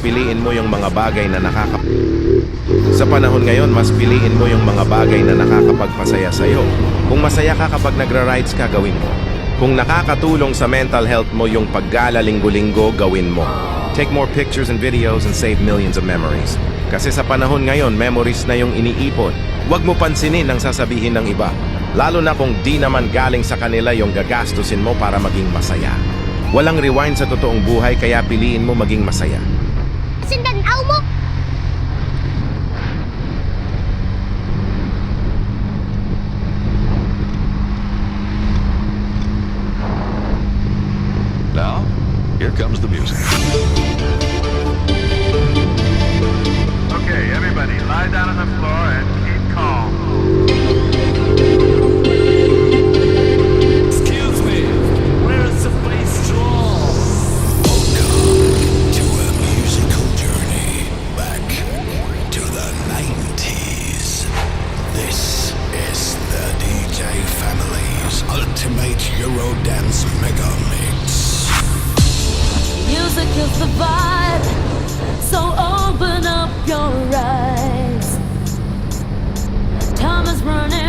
piliin mo yung mga bagay na Sa panahon ngayon, mas piliin mo yung mga bagay na nakakapagpasaya sa'yo. Kung masaya ka kapag nagra-rides ka, gawin mo. Kung nakakatulong sa mental health mo yung paggala linggo-linggo, gawin mo. Take more pictures and videos and save millions of memories. Kasi sa panahon ngayon, memories na yung iniipon. Huwag mo pansinin ang sasabihin ng iba. Lalo na kung di naman galing sa kanila yung gagastusin mo para maging masaya. Walang rewind sa totoong buhay, kaya piliin mo maging masaya. Sindanaw mo! Now, here comes the music. Okay, everybody, lie down on the floor and keep calm. Excuse me, where is the bass drum? To a musical journey back to the 90s. This is the DJ Family's Ultimate Eurodance Mega Mix. Music is the vibe, so open up your eyes. Time is running